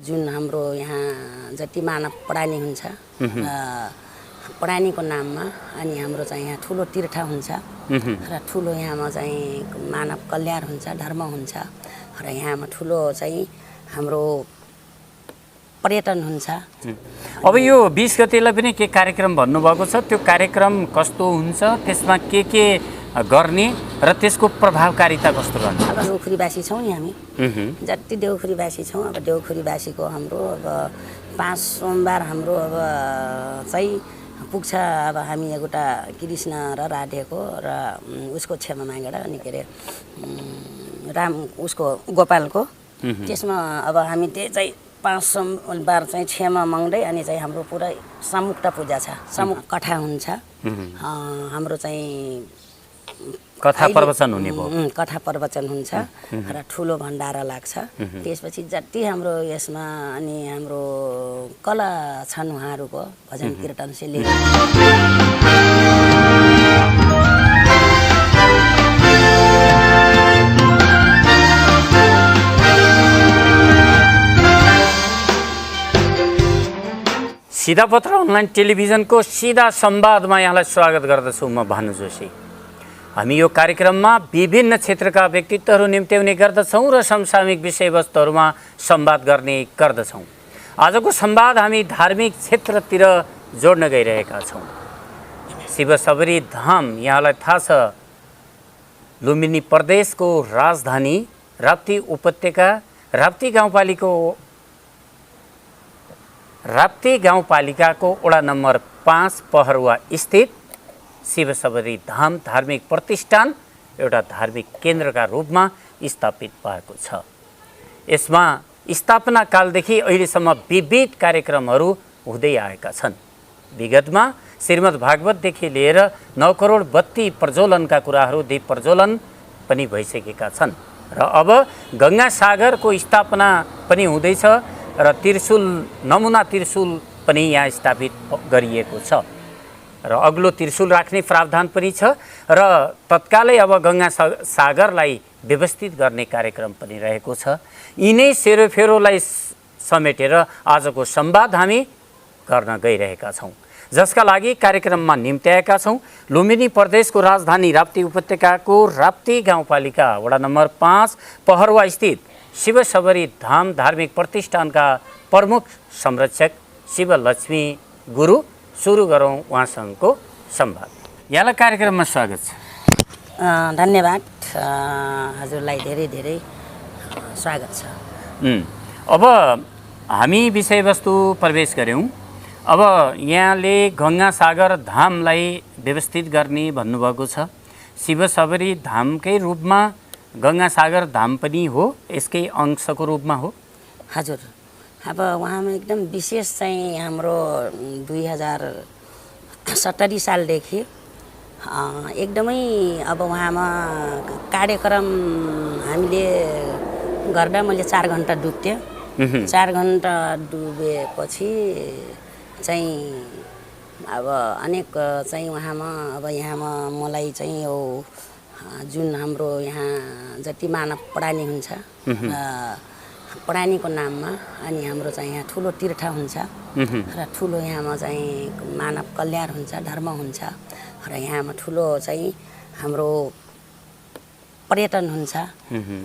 जुन हाम्रो यहाँ जति मानव पढानी हुन्छ पढानीको नाममा अनि हाम्रो चाहिँ यहाँ ठुलो तीर्थ हुन्छ र ठुलो यहाँमा चाहिँ मानव कल्याण हुन्छ, धर्म हुन्छ र यहाँमा ठुलो चाहिँ हाम्रो पर्यटन हुन्छ। अब यो 20 गतेलाई पनि के कार्यक्रम भन्नुभएको छ, त्यो कार्यक्रम कस्तो हुन्छ, त्यसमा के गर्ने र त्यसको प्रभावकारिता कस्तो रहन्छ? अब देउखुरीवासी छौँ नि हामी, जति देउखुरीवासी छौँ, अब देउखुरीवासीको हाम्रो अब 5 सोमबार हाम्रो अब चाहिँ पुग्छ। अब हामी एउटा कृष्ण र राधेको र उसको क्षमा मागेर अनि के अरे राम उसको गोपालको त्यसमा अब हामी त्यही चाहिँ 5 सोमबार चाहिँ क्षमा माग्दै अनि चाहिँ हाम्रो पुरै समुक्त पूजा छ, समुख कथा हुन्छ, हाम्रो चाहिँ कथा प्रवचन हुने भयो, कथा प्रवचन हुन्छ र ठुलो भण्डारा लाग्छ। त्यसपछि जति हाम्रो यसमा अनि हाम्रो कला छन् उहाँहरूको भजन कीर्तन से लिएर सिधापत्र अनलाइन टेलिभिजनको सिधा संवादमा यहाँलाई स्वागत गर्दछु। म भानु जोशी। हामी यो कार्यक्रममा विभिन्न क्षेत्रका व्यक्तित्वहरू निम्त्याउने गर्दछौँ र समसामयिक विषयवस्तुहरूमा संवाद गर्ने गर्दछौँ। आजको संवाद हामी धार्मिक क्षेत्रतिर जोड्न गइरहेका छौँ। शिवशबरी धाम यहाँलाई थाहा छ, लुम्बिनी प्रदेशको राजधानी राप्ती उपत्यका राप्ती गाउँपालिकाको वडा नम्बर 5 पहरुवा स्थित शिवशबरी धाम धार्मिक प्रतिष्ठान एउटा धार्मिक केन्द्रका रूपमा स्थापित भएको छ। यसमा स्थापना कालदेखि अहिलेसम्म विविध कार्यक्रमहरू हुँदै आएका छन्। विगतमा श्रीमद् भागवतदेखि लिएर 9 करोड बत्ती प्रज्वलनका कुराहरू, दीप प्रज्वलन पनि भइसकेका छन् र अब गङ्गा सागरको स्थापना पनि हुँदैछ र नमुना त्रिशूल पनि यहाँ स्थापित गरिएको छ र अग्लो त्रिशूल राख्ने प्रावधान पनि छ र तत्कालै अब गङ्गा सागरलाई व्यवस्थित गर्ने कार्यक्रम पनि रहेको छ। यिनै सेरोफेरोलाई समेटेर आजको संवाद हामी गर्न गइरहेका छौँ, जसका लागि कार्यक्रममा निम्त्याएका छौँ लुम्बिनी प्रदेशको राजधानी राप्ती उपत्यकाको राप्ती गाउँपालिका वडा नम्बर 5 पहरुवा स्थित शिवशबरी धाम धार्मिक प्रतिष्ठानका प्रमुख संरक्षक शिवलक्ष्मी गुरु। सुरु गरौँ उहाँसँगको संवाद। यहाँलाई कार्यक्रममा स्वागत छ। धन्यवाद, हजुरलाई धेरै धेरै स्वागत छ। अब हामी विषयवस्तु प्रवेश गऱ्यौँ। अब यहाँले गङ्गा सागर धामलाई व्यवस्थित गर्ने भन्नुभएको छ। शिवशबरी धामकै रूपमा गङ्गा सागर धाम पनि हो, यसकै अंशको रूपमा हो? हजुर, अब उहाँमा एकदम विशेष चाहिँ हाम्रो 2070 सालदेखि एकदमै अब उहाँमा कार्यक्रम हामीले गर्दा मैले 4 घन्टा डुब्थेँ। 4 घन्टा डुबेपछि चाहिँ अब अनेक चाहिँ उहाँमा अब यहाँमा मलाई चाहिँ यो जुन हाम्रो यहाँ जति मानव पढानी हुन्छ पढानीको नाममा अनि हाम्रो चाहिँ यहाँ ठुलो तीर्थ हुन्छ र ठुलो यहाँमा चाहिँ मानव कल्याण हुन्छ, धर्म हुन्छ र यहाँमा ठुलो चाहिँ हाम्रो पर्यटन हुन्छ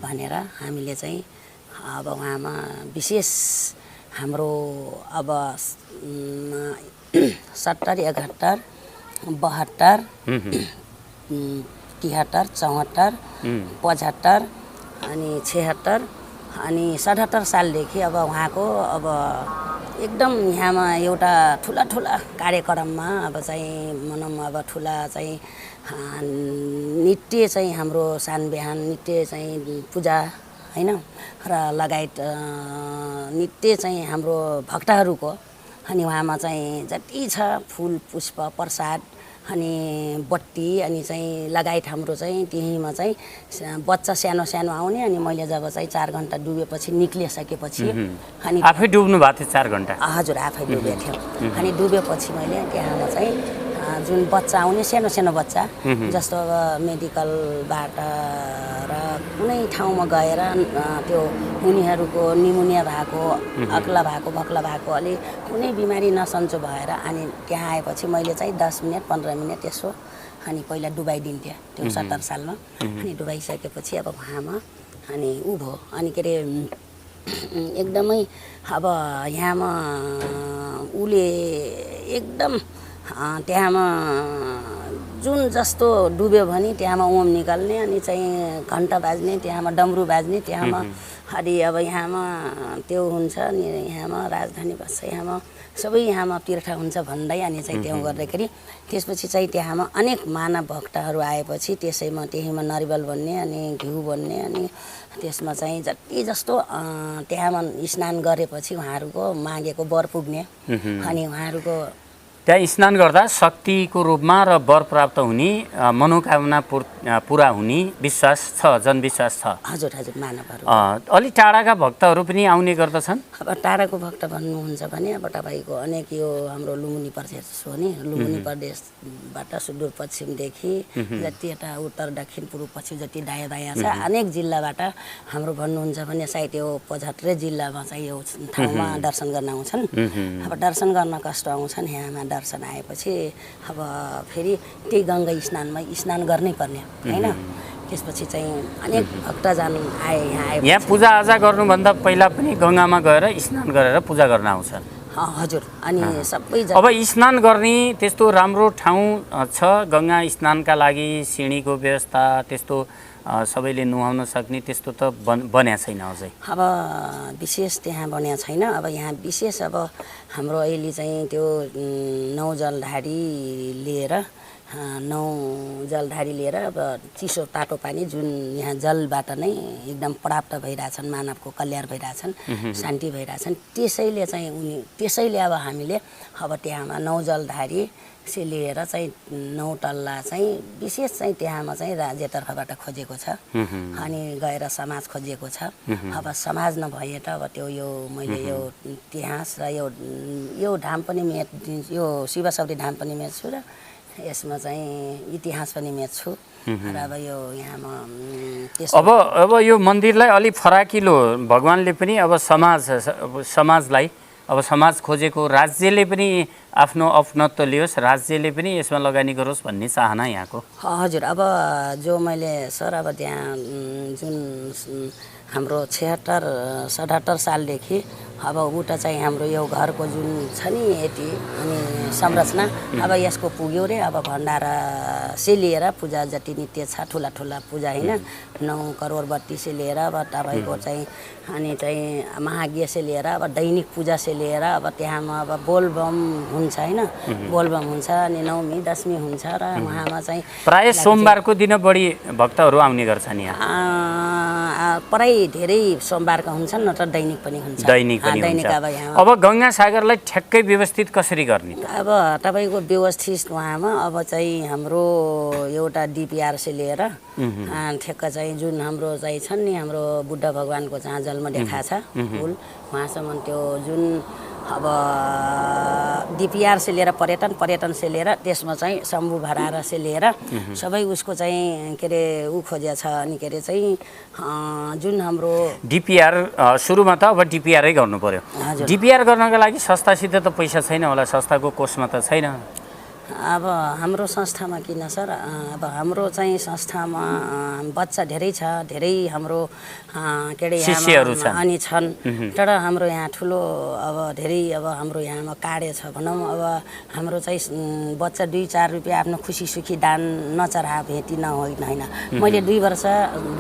भनेर हामीले चाहिँ अब उहाँमा विशेष हाम्रो अब 70, 71, 72, 73, 74, 75 अनि 76 अनि 77 सालदेखि अब उहाँको अब एकदम यहाँमा एउटा ठुला कार्यक्रममा अब चाहिँ भनौँ अब ठुला चाहिँ नित्य चाहिँ हाम्रो सान बिहान नित्य चाहिँ पूजा हैन र लगायत नित्य चाहिँ हाम्रो भक्तहरूको अनि उहाँमा चाहिँ जति छ फुल पुष्प प्रसाद अनि बत्ती अनि चाहिँ लगायत हाम्रो चाहिँ त्यहीमा चाहिँ बच्चा सानो आउने अनि मैले जब चाहिँ 4 घन्टा डुबेपछि निक्लिसकेपछि अनि आफै डुब्नु भएको थियो 4 घन्टा? हजुर, आफै डुबेको थियो। अनि डुबेपछि मैले त्यहाँमा चाहिँ जुन बच्चा आउने सानो सानो बच्चा जस्तो अब मेडिकलबाट र कुनै ठाउँमा गएर त्यो उनीहरूको निमोनिया भएको अग्ला भएको बक्ला भएको अलि कुनै बिमारी नसन्चो भएर अनि त्यहाँ आएपछि मैले चाहिँ 10 मिनट 15 मिनट यसो अनि पहिला डुबाइदिन्थेँ त्यो 70 सालमा अनि डुबाइसकेपछि अब वहाँमा अनि ऊ भयो अनि के अरे एकदमै अब यहाँमा उसले एकदम त्यहाँमा जुन जस्तो डुब्यो भने त्यहाँमा ओम निकाल्ने अनि चाहिँ घन्टा बाज्ने त्यहाँमा डमरू बाज्ने त्यहाँमा अनि अब यहाँमा त्यो हुन्छ अनि यहाँमा राजधानी बस्छ यहाँमा सबै यहाँमा तीर्थ हुन्छ भन्दै अनि चाहिँ त्यो गर्दाखेरि त्यसपछि चाहिँ त्यहाँमा अनेक मानव भक्तहरू आएपछि त्यसैमा त्यहीमा नरिवल बन्ने अनि घिउ बन्ने अनि त्यसमा चाहिँ जति जस्तो त्यहाँमा स्नान गरेपछि उहाँहरूको मागेको वर पुग्ने अनि उहाँहरूको त्यहाँ स्नान गर्दा शक्तिको रूपमा र वर प्राप्त हुने मनोकामना पुरा हुने विश्वास छ जनविश्वास छ हजुर हजुर मानवहरू अलि टाढाका भक्तहरू पनि आउने गर्दछन् अब टाढाको भक्त भन्नुहुन्छ भने अब तपाईँको अनेक यो हाम्रो लुम्बिनी प्रदेश हो नि लुम्बिनी प्रदेशबाट सुदूरपश्चिमदेखि जति यता उत्तर दक्षिण पूर्व पश्चिम जति दायाँ दायाँ छ अनेक जिल्लाबाट हाम्रो भन्नुहुन्छ भने सायद यो 75 जिल्लामा चाहिँ यो ठाउँमा दर्शन गर्न आउँछन् अब दर्शन गर्न कष्ट आउँछन् यहाँमा दर्शन आएपछि अब फेरि त्यही गङ्गा स्नानमा स्नान गर्नै पर्ने होइन त्यसपछि चाहिँ अनेक भक्तजन यहाँ पूजाआजा गर्नुभन्दा पहिला पनि गङ्गामा गएर स्नान गरेर पूजा गर्न आउँछन् हजुर अनि सबै अब स्नान गर्ने त्यस्तो राम्रो ठाउँ छ गङ्गा स्नानका लागि सिँढीको व्यवस्था त्यस्तो सबैले नुहाउन सक्ने त्यस्तो त बन्या छैन अझै अब विशेष त्यहाँ बन्या छैन अब यहाँ विशेष अब हाम्रो अहिले चाहिँ त्यो 9 जलधारी लिएर 9 जलधारी लिएर अब चिसो तातो पानी जुन यहाँ जलबाट नै एकदम प्राप्त भइरहेछन् मानवको कल्याण भइरहेछन् शान्ति भइरहेछन् त्यसैले अब हामीले अब त्यहाँमा 9 जलधारी से लिएर चाहिँ 9 तल्ला चाहिँ विशेष चाहिँ त्यहाँमा चाहिँ राज्यतर्फबाट खोजेको छ अनि गएर समाज खोजिएको छ अब समाज नभए त अब त्यो यो मैले यो इतिहास र यो धाम पनि यो शिवशक्ति धाम पनि मेट्छु र यसमा चाहिँ इतिहास पनि मेट्छु र अब यो यहाँमा अब यो मन्दिरलाई अलि फराकिलो भगवानले पनि अब समाजलाई अब समाज खोजेको राज्यले पनि आफ्नो अपनत्व लियोस् राज्यले पनि यसमा लगानी गरोस् भन्ने चाहना यहाँको हजुर अब जो मैले सर अब त्यहाँ जुन हाम्रो 76-77 सालदेखि अब उता चाहिँ हाम्रो यो घरको जुन छ नि यति अनि संरचना अब यसको पुग्यो रे अब भण्डारा से लिएर पूजा जति नित्य छ ठुला ठुला पूजा होइन 9 करोड बत्ती से लिएर अब तपाईँको चाहिँ अनि चाहिँ महाज्ञ से लिएर अब दैनिक पूजा से लिएर अब त्यहाँमा अब बोलबम हुन्छ होइन बोलबम हुन्छ अनि नवमी दशमी हुन्छ र उहाँमा चाहिँ प्राय सोमबारको दिन बढी भक्तहरू आउने गर्छन् यहाँ प्राय धेरै सोमबारका हुन्छन् नत्र दैनिक पनि हुन्छ दैनिक अब गङ्गा सागरलाई ठ्याक्कै व्यवस्थित कसरी गर्ने अब तपाईँको व्यवस्थित उहाँमा अब चाहिँ हाम्रो एउटा डिपिआर से लिएर ठ्याक्क चाहिँ जुन हाम्रो चाहिँ छन् नि हाम्रो बुद्ध भगवानको जहाँ जन्म देखा छ पुल उहाँसम्म त्यो जुन अब डिपिआर से लिएर पर्यटन से लिएर त्यसमा चाहिँ शम्भु भरारा से लिएर सबै उसको चाहिँ के अरे ऊ खोज्या छ अनि के अरे चाहिँ जुन हाम्रो डिपिआर सुरुमा त अब डिपिआरै गर्नु पर्यो डिपिआर गर्नका लागि संस्थासित त पैसा छैन होला संस्थाको कोषमा त छैन अब हाम्रो संस्थामा किन सर अब हाम्रो चाहिँ संस्थामा बच्चा धेरै छ धेरै हाम्रो के अरे शिष्यहरू छन् अनि छन् तर हाम्रो यहाँ ठुलो अब धेरै अब हाम्रो यहाँमा कार्य छ भनौँ अब हाम्रो चाहिँ बच्चा 2-4 रुपियाँ आफ्नो खुसी सुखी दान नचढा भेटी होइन मैले 2 वर्ष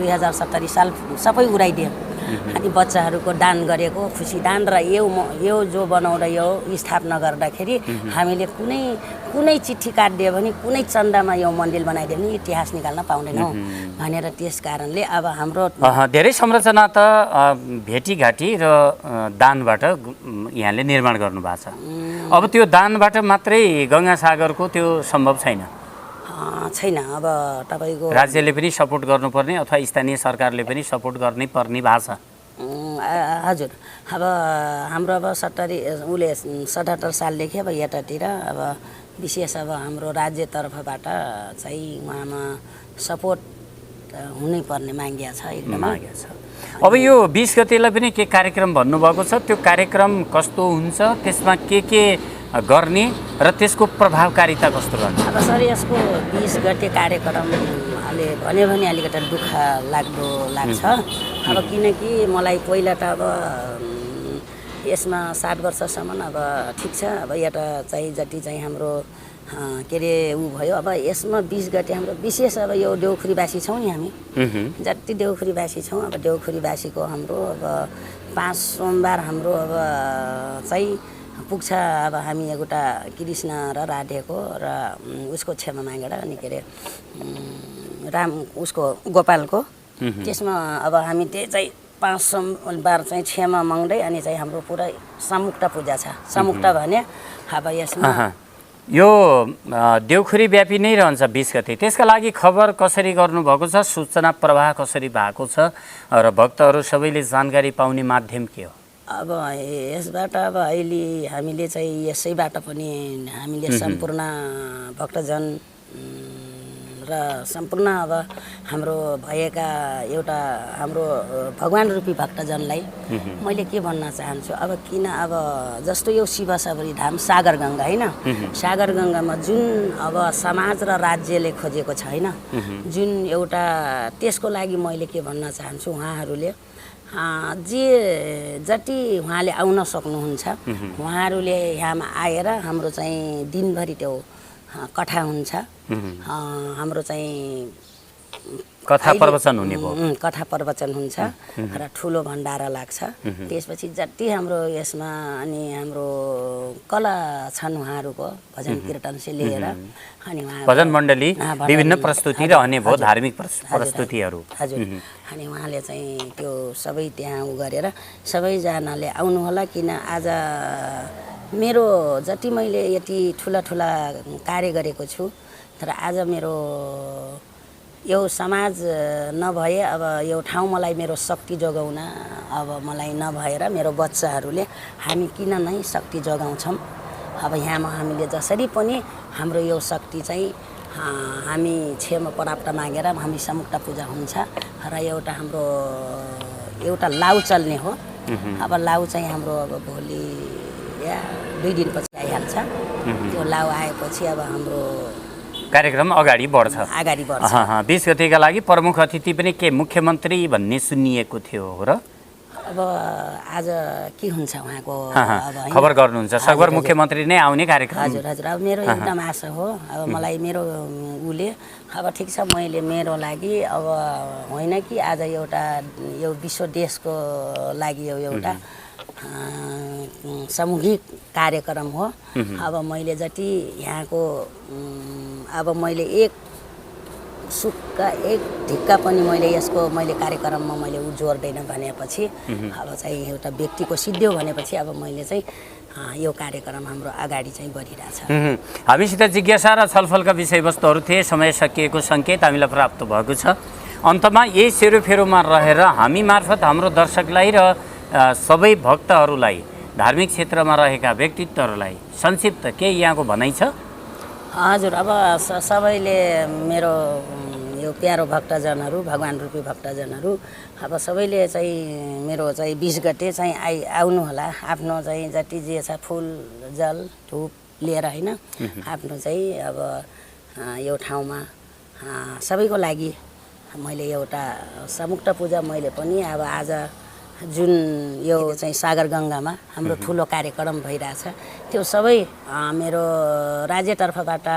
2070 साल सबै उडाइदिएँ अनि बच्चाहरूको दान गरेको खुसी दान र यो जो बनाउँदा यो स्थापना गर्दाखेरि हामीले कुनै चिठी काटिदियो भने कुनै चन्दामा यो मन्दिर बनाइदियो भने इतिहास निकाल्न पाउँदैनौँ भनेर त्यस कारणले अब हाम्रो धेरै संरचना त भेटीघाटी र दानबाट यहाँले निर्माण गर्नु भएको छ अब त्यो दानबाट मात्रै गङ्गा सागरको त्यो सम्भव छैन अब तपाईँको राज्यले पनि सपोर्ट गर्नुपर्ने अथवा स्थानीय सरकारले पनि सपोर्ट गर्नै पर्ने भएको छ हजुर अब हाम्रो अब 77 सालदेखि अब यतातिर अब विशेष अब हाम्रो राज्यतर्फबाट चाहिँ उहाँमा सपोर्ट हुनै पर्ने मागिया छ एकदम मागेको छ। अब यो 20 गतेलाई पनि के कार्यक्रम भन्नुभएको छ, त्यो कार्यक्रम कस्तो हुन्छ, त्यसमा के गर्ने र त्यसको प्रभावकारिता कस्तो रहन्छ? अब सर यसको 20 गते कार्यक्रमले भन्यो भने अलिकति दुःख लाग्दो लाग्छ। अब किनकि मलाई पहिला त अब यसमा 60 वर्षसम्म अब ठिक छ, अब यता चाहिँ जति चाहिँ हाम्रो के अरे ऊ भयो। अब यसमा 20 गते हाम्रो विशेष अब यो देउखुरीवासी छौँ नि हामी, जति देउखुरीवासी छौँ अब देउखुरीवासीको हाम्रो अब 5 सोमबार हाम्रो अब चाहिँ पुग्छ। अब हामी एउटा कृष्ण र राधेको र उसको क्षमा मागेर अनि के अरे उसको गोपालको त्यसमा अब हामी त्यही चाहिँ 5 सोमबार चाहिँ क्षमा माग्दै अनि चाहिँ हाम्रो पुरै समुक्त पूजा छ। समुक्त भने अब यसमा यो देउखुरी व्यापी नै रहन्छ 20 गते। त्यसका लागि खबर कसरी गर्नुभएको छ, सूचना प्रवाह कसरी भएको छ र भक्तहरू सबैले जानकारी पाउने माध्यम के हो? अब यसबाट अब अहिले हामीले चाहिँ यसैबाट पनि हामीले सम्पूर्ण भक्तजन र सम्पूर्ण अब हाम्रो भएका एउटा हाम्रो भगवान रूपी भक्तजनलाई मैले के भन्न चाहन्छु। अब किन अब जस्तो यो शिवसबरी धाम सागरगङ्गा होइन, सागरगङ्गामा जुन अब समाज र राज्यले खोजेको छ होइन, जुन एउटा त्यसको लागि मैले के भन्न चाहन्छु, उहाँहरूले जे जति उहाँले आउन सक्नुहुन्छ उहाँहरूले यहाँमा आएर हाम्रो चाहिँ दिनभरि त्यो कथा हुन्छ, हाम्रो चाहिँ कथा प्रवचन हुने भयो, कथा प्रवचन हुन्छ र ठुलो भण्डारा लाग्छ। त्यसपछि जति हाम्रो यसमा अनि हाम्रो कला छन् उहाँहरूको भजन कीर्तन से लिएर अनि उहाँ भजन मण्डली विभिन्न प्रस्तुति रहने भयो, धार्मिक प्रस्तुतिहरू। हजुर अनि उहाँले चाहिँ त्यो सबै त्यहाँ उ गरेर सबैजनाले आउनु होला। किन आज मेरो जति मैले यति ठुला कार्य गरेको छु, तर आज मेरो यो समाज नभए अब यो ठाउँ मलाई मेरो शक्ति जोगाउन अब मलाई नभएर मेरो बच्चाहरूले हामी किन नै शक्ति जोगाउँछौँ। अब यहाँमा हामीले जसरी पनि हाम्रो यो शक्ति चाहिँ हामी क्षमा प्राप्त मागेर हामी समुक्त पूजा हुन्छ र एउटा हाम्रो एउटा लाउ चल्ने हो। अब लाउ चाहिँ हाम्रो अब भोलि या 2 दिनपछि आइहाल्छ। त्यो लाउ आएपछि अब हाम्रो कार्यक्रम अगाडि बढ्छ। 20 गतेका लागि प्रमुख अतिथि पनि के मुख्यमन्त्री भन्ने सुनिएको थियो र अब आज के हुन्छ उहाँको खबर गर्नुहुन्छ? सकभर मुख्यमन्त्री नै आउने कार्यक्रम। हजुर हजुर अब मेरो एकदम आशा हो। अब मलाई मेरो उले अब ठिक छ, मैले मेरो लागि अब होइन कि आज एउटा यो विश्व देशको लागि यो एउटा सामूहिक कार्यक्रम हो। अब मैले जति यहाँको अब मैले एक सुक्का एक ढिक्का पनि मैले यसको मैले कार्यक्रममा मैले जोड्दैन भनेपछि अब चाहिँ एउटा व्यक्तिको सिद्धियो भनेपछि अब मैले चाहिँ यो कार्यक्रम हाम्रो अगाडि चाहिँ बढिरहेछ। हामीसित जिज्ञासा र छलफलका विषयवस्तुहरू थिए, समय सकिएको सङ्केत हामीलाई प्राप्त भएको छ। अन्तमा यही सेरोफेरोमा रहेर हामी मार्फत हाम्रो दर्शकलाई र सबै भक्तहरूलाई, धार्मिक क्षेत्रमा रहेका व्यक्तित्वहरूलाई संक्षिप्त केही यहाँको भनाइ छ? हजुर अब सबैले मेरो यो प्यारो भक्तजनहरू, भगवान रूपी भक्तजनहरू अब सबैले चाहिँ मेरो चाहिँ 20 गते चाहिँ आउनु होला। आफ्नो चाहिँ जति जे छ फुल जल धुप लिएर होइन, आफ्नो चाहिँ अब यो ठाउँमा सबैको लागि मैले एउटा समुक्त पूजा मैले पनि अब आज जुन यो चाहिँ सागरगङ्गामा हाम्रो ठुलो कार्यक्रम भइरहेछ, त्यो सबै मेरो राज्यतर्फबाट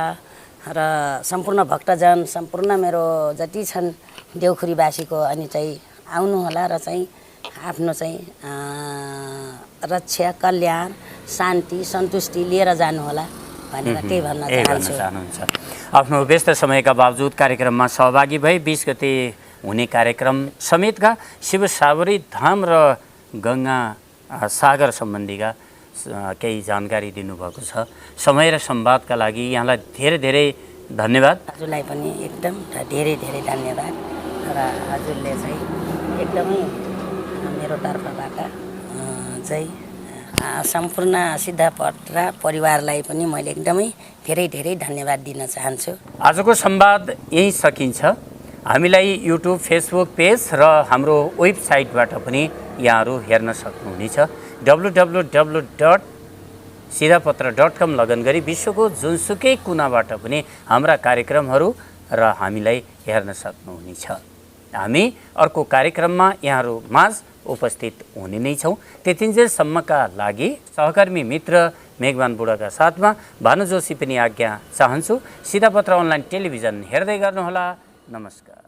र सम्पूर्ण भक्तजन, सम्पूर्ण मेरो जति छन् देउखुरीवासीको अनि चाहिँ आउनु होला र चाहिँ आफ्नो चाहिँ रक्षा, कल्याण, शान्ति, सन्तुष्टि लिएर जानु होला भनेर त्यही भन्न चाहन्छु। आफ्नो व्यस्त समयका बावजुद कार्यक्रममा सहभागी भई 20 गते हुने कार्यक्रम समेतका शिवसाबरी धाम र गङ्गा सागर सम्बन्धीका केही जानकारी दिनुभएको छ। समय र संवादका लागि यहाँलाई धेरै धेरै धन्यवाद। हजुरलाई पनि एकदम धेरै धेरै धन्यवाद र हजुरले चाहिँ एकदमै मेरो तर्फबाट चाहिँ सम्पूर्ण सिद्धपत्र परिवारलाई पनि मैले एकदमै धेरै धेरै धन्यवाद दिन चाहन्छु। आजको संवाद यही सकिन्छ। हामीलाई युट्युब, फेसबुक पेज र हाम्रो वेबसाइटबाट पनि यहाँहरू हेर्न सक्नुहुनेछ। www.siddhapatra.com लगन गरी विश्वको जुनसुकै कुनाबाट पनि हाम्रा कार्यक्रमहरू र हामीलाई हेर्न सक्नुहुनेछ। हामी अर्को कार्यक्रममा यहाँहरू माझ उपस्थित हुने नै छौँ। त्यतिन्जेलसम्मका लागि सहकर्मी मित्र मेघवान बुढाका साथमा भानु जोशी पनि आज्ञा चाहन्छु। सिधापत्र अनलाइन टेलिभिजन हेर्दै गर्नुहोला। नमस्कार।